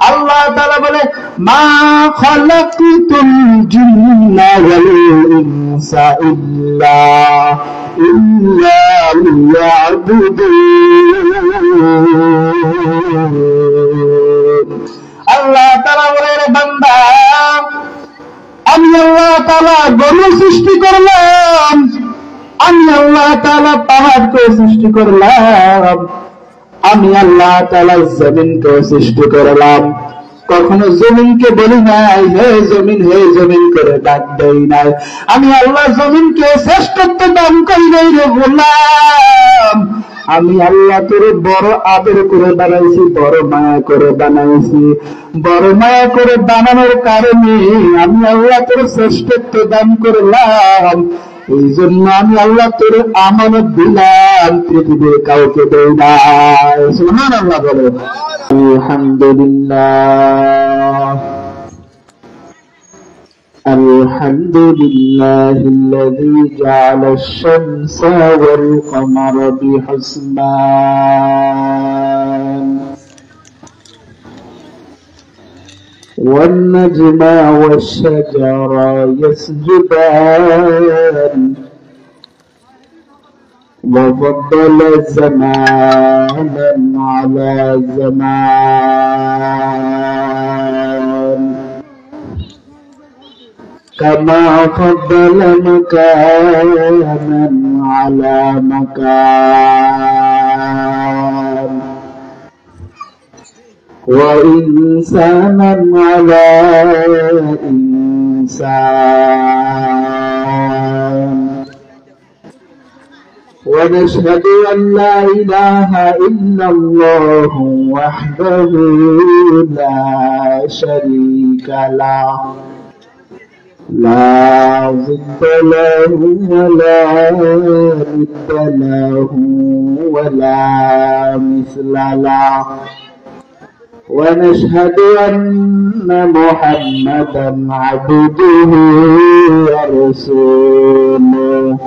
আল্লাহ তাআলা বলে মা খালাকতুল জিন্না ওয়াল ইনসা ইল্লা লিয়াবুদুন। আল্লাহ তাআলা বলে বান্দা আমি আল্লাহ তাআলা গরু সৃষ্টি করলাম, আমি আল্লাহ তাআলা পাহাড়কে সৃষ্টি করলাম, আমি আল্লাহ তাআলা জমিনকে সৃষ্টি করলাম। কখনো জমিনকে বলি নাই হে জমিন করে ডাক দেই নাই। আমি আল্লাহ জমিনকে শ্রেষ্ঠত্ব দান করি নাই রে গোলাম। আমি আল্লাহ তোরে বড় আদর করে বানাইছি, বড় মায়া করে বানাইছি। বড় মায়া করে বানানোর কারণে আমি আল্লাহ তোর শ্রেষ্ঠত্ব দান করলাম। এই জন্য আমি আল্লাহ তোর আমানত দিলাম, পৃথিবীর কাউকে দেই নাই। সুবহানাল্লাহ বলো। আলহামদুলিল্লাহ আলহামদুলিল্লাহিল্লাযী জা'আলাশ শামসা ওয়াল কমারা বিহুসবান والنجم والشجر يسجدان وفضل زمانا على زمان كما فضل مكانا على مكان وإنسانا على إنسان ونشهد أن لا إله إلا الله وحده لا شريك له لا ضد له ولا ند له ولا مثل له ونشهد أن محمدا عبده ورسوله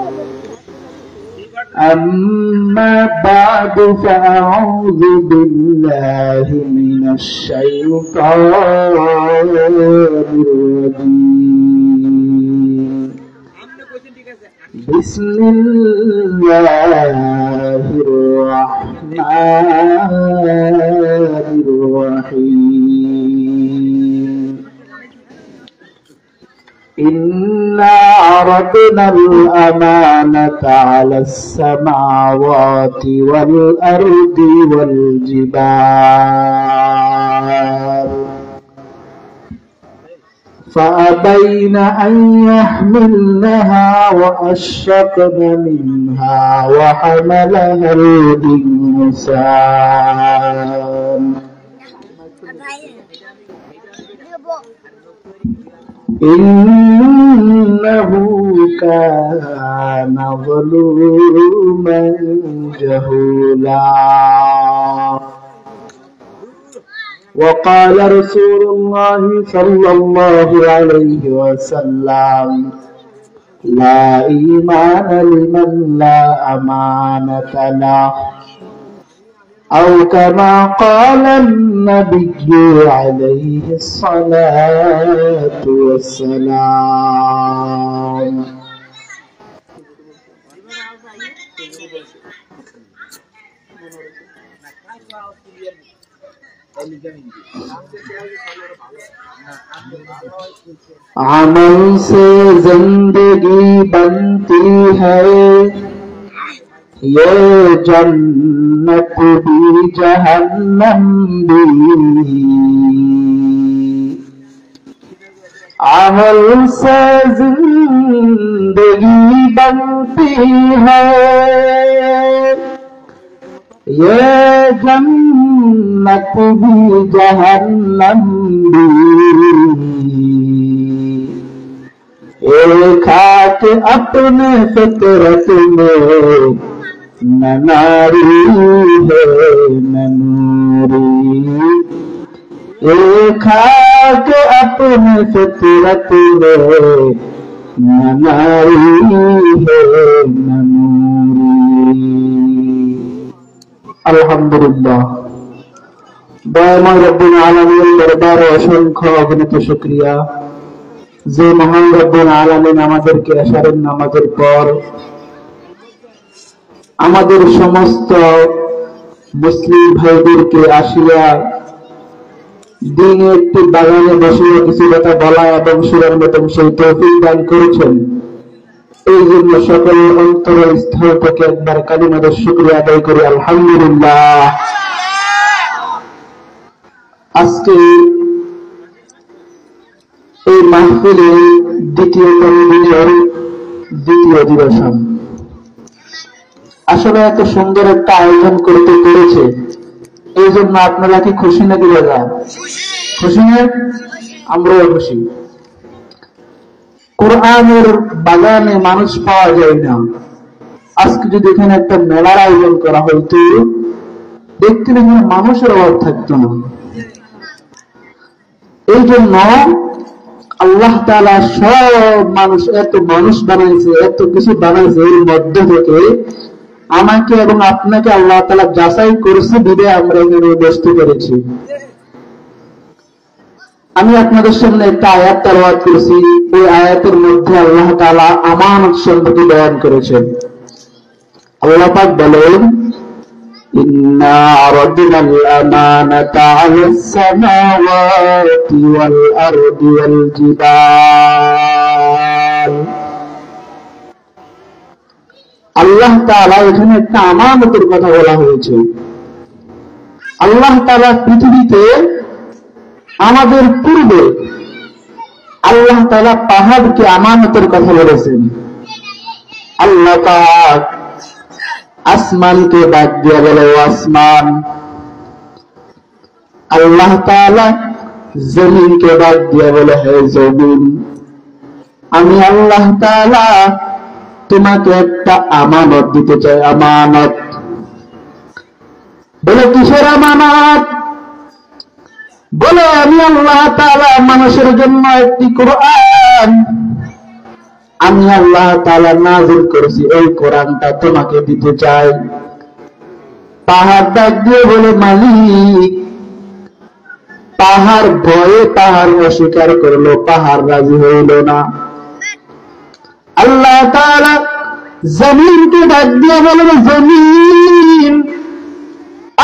أما بعد فأعوذ بالله من الشيطان الرجيم بسم الله الرحمن الرحيم إنا عرضنا الأمانة على السماوات والأرض والجبال فأبين أن يحملنها وأشفقن منها وحملها الإنسان إنه كان ظلوما جهولا وقال رسول الله صلى الله عليه وسلم لا إيمان لمن لا أمانة له أو كما قال النبي عليه الصلاة والسلام अमल से जिंदगी बनती है ये जन्नत भी जहन्नम भी अमल से जिंदगी बनती है ये जन्नत भी जहन्नम भी एक हाथ अपने फितरत में न नारी है न नूरी एक हाथ अपने फितरत में न नारी है न नूरी। अल्हम्दुलिल्लाह দয়াময় রব্বুল আলামিনের দরবারে অসংখ্য অগণিত শুকরিয়া, যে মহান রব্বুল আলামিন আমাদেরকে এশারের নামাজের পর আমাদের সমস্ত মুসলিম ভাইদেরকে আসিয়া দিনে একটি বাগানে বসিয়ে কিছু কথা বলা এবং শোনার মতন সেই তৌফিক দান করেছেন। এই জন্য সকলের অন্তরের স্থল থেকে একবার কালিমাদের শুকরিয়া আদায় করি, আলহামদুলিল্লাহ। আজকে এই মাহফিলের দ্বিতীয়তম দিনের দ্বিতীয় অধিবেশন। আসলে এত সুন্দর একটা আয়োজন করতে পেরেছে, এই জন্য আপনারা কি খুশি নাকি দাদা? খুশি না? আমরাও খুশি। কোরআনের বাগানে মানুষ পাওয়া যায় না। আজকে যদি এখানে একটা মেলার আয়োজন করা হইতো, দেখতে এখানে মানুষের অভাব থাকতো না। এই জন্য আল্লাহ তাআলা সব মানুষ, এত মানুষ বানাইছে, এত কিছু বানাইছে, এর মধ্য থেকে আমাকে এবং আপনাকে আল্লাহ তাআলা যাচাই করেছে, বিধায় আমরা এখানে বসতে পেরেছি। আমি আপনাদের সামনে একটা আয়াত তেলাওয়াত করেছি। ওই আয়াতের মধ্যে আল্লাহ তাআলা আমানত সম্পর্কে বয়ান করেছেন। আল্লাহ পাক বলেন, ইন্না আরাদনাল আমানাতা আলাস সামাওয়াতি ওয়াল আরদি ওয়াল জিবাল। আল্লাহ তাআলা এখানে একটা আমানতের কথা বলা হয়েছে। আল্লাহ তাআলা পৃথিবীতে আমাদের পূর্বে আল্লাহ তাআলা পাহাড়কে আমানতের কথা বলেছেন। আল্লাহ পাক আসমানকে ডাক দিয়ে বলে, ও আসমান। আল্লাহ তাআলা জমিনকে ডাক দিয়ে বলে, হে জমিন, আমি আল্লাহ তাআলা তোমাকে একটা আমানত দিতে চাই। আমানত বলে, কিসের আমানত? বলে, আমি আল্লাহ তাআলা মানুষের জন্য একটি কোরআন আমি আল্লাহ তাআলা নাযিল করেছি, এই কোরআনটা তোমাকে দিতে চাই। পাহাড় ডাক দিয়ে বলে, মালিক। পাহাড় ভয়ে পাহাড় অস্বীকার করলো, পাহাড় রাজি হইল না। আল্লাহ তাআলা জমিনকে ডাক দিয়ে বলে, জমিন,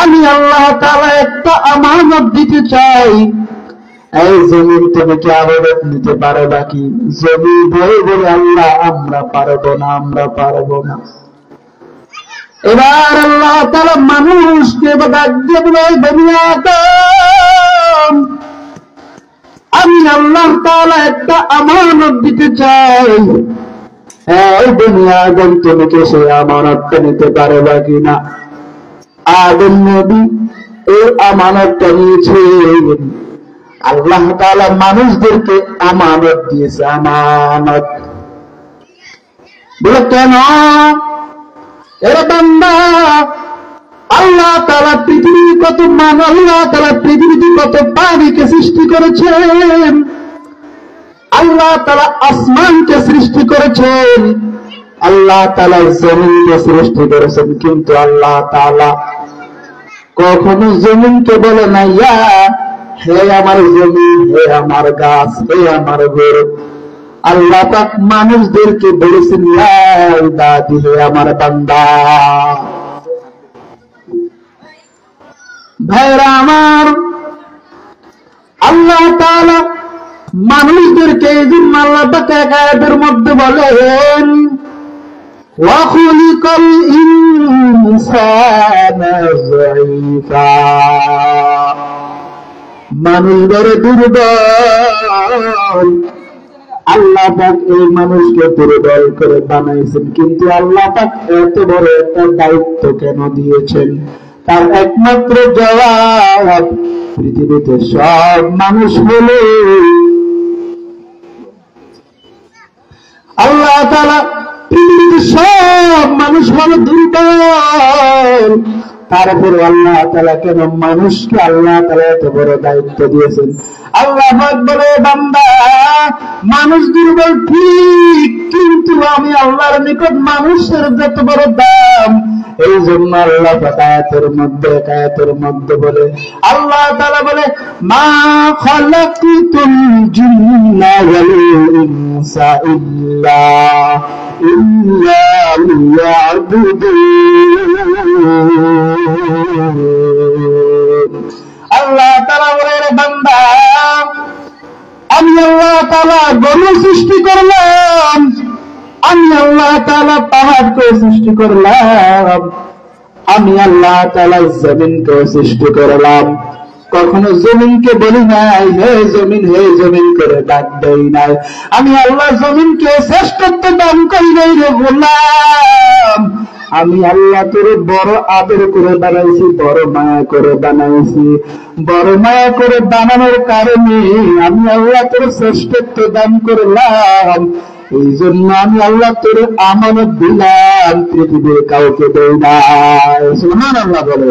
আমি আল্লাহ তাআলা একটা আমানত দিতে চাই, এই জমিন তুমি কি আমানত নিতে পারো নাকি? জমিন ভয়ে বলে, আল্লাহ আমরা পারবো না, আমরা পারবো না। এবার আল্লাহ তাআলা মানুষকে ডাক দিয়ে বলে, বনি আদম, আমি আল্লাহ তাআলা একটা আমানত দিতে চাই, এই বনি আদম তুমি কি সেই আমানতটা নিতে পারবা কিনা? আদম নবী এই আমানতটা নিয়েছেন। আল্লাহ তাআলা মানুষদেরকে আমানত দিয়েছে। আমানত বলে, কেন? এর বান্দা, আল্লাহ তাআলা পৃথিবীতে কত মানব, আল্লাহ তাআলা পৃথিবীতে কত প্রাণীকে সৃষ্টি করেছেন, আল্লাহ তাআলা আসমানকে সৃষ্টি করেছেন, আল্লাহ তাআলা জমিনকে সৃষ্টি করেছেন, কিন্তু আল্লাহ তাআলা কখনো জমিনকে বলে না, ইয়া হে আমার জমিন, হে আমার গাছ, হে আমার গরু। আল্লাহ পাক মানুষদেরকে বলেছেন, ইয়া ইবাদি, হে আমার বান্দা। ভাইরা আমার, আল্লাহ তাআলা মানুষদেরকে এই জন্য আল্লাহ পাক এক আয়াতের মধ্যে বলেন, ওয়া খুলিকাল ইনসানা যায়ীফা। মানুষ বড় দুর্বল, আল্লাহ পাক এই মানুষকে দুর্বল করে বানাইছেন, কিন্তু আল্লাহ পাক এত বড় একটা দায়িত্ব কেন দিয়েছেন? তার একমাত্র জবাব, পৃথিবীতে সব মানুষ হলো, আল্লাহ তাআলা পৃথিবীতে সব মানুষ হলো দুর্বল, তারপর আল্লাহ তাআলা কেন মানুষকে আল্লাহ তাআলা এত বড় দায়িত্ব দিয়েছেন? আল্লাহ পাক বলে, বান্দা, মানুষ দুর্বল ঠিক, কিন্তু আমি আল্লাহর নিকট মানুষের যত বড় দাম, এই জন্য আল্লাহ আয়াতের মধ্যে বলে, আল্লাহ তাআলা বলে, মা খালাকতুল জিন্না ওয়াল ইনসা ইল্লা লিয়াবুদুন। আল্লাহ তাআলা বলে, রে বান্দা, আমি আল্লাহ তাআলা গরু সৃষ্টি করলাম, আমি আল্লাহ তাআলা পাহাড়কে সৃষ্টি করলাম, আমি আল্লাহ তাআলা জমিনকে সৃষ্টি করলাম। কখনো জমিনকে বলি নাই হে জমিন করে ডাক দেই নাই। আমি আল্লাহ জমিনকে শ্রেষ্ঠত্ব দান করি নাই রে গোলাম। আমি আল্লাহ তোর বড় আদর করে বানাইছি, বড় মায়া করে বানাইছি। বড় মায়া করে বানানোর কারণে আমি আল্লাহ তোর শ্রেষ্ঠত্ব দান করলাম। এই জন্য আমি আল্লাহ তোর আমানত দিলাম, পৃথিবীর কাউকে দেই নাই। সুবহানাল্লাহ বলে।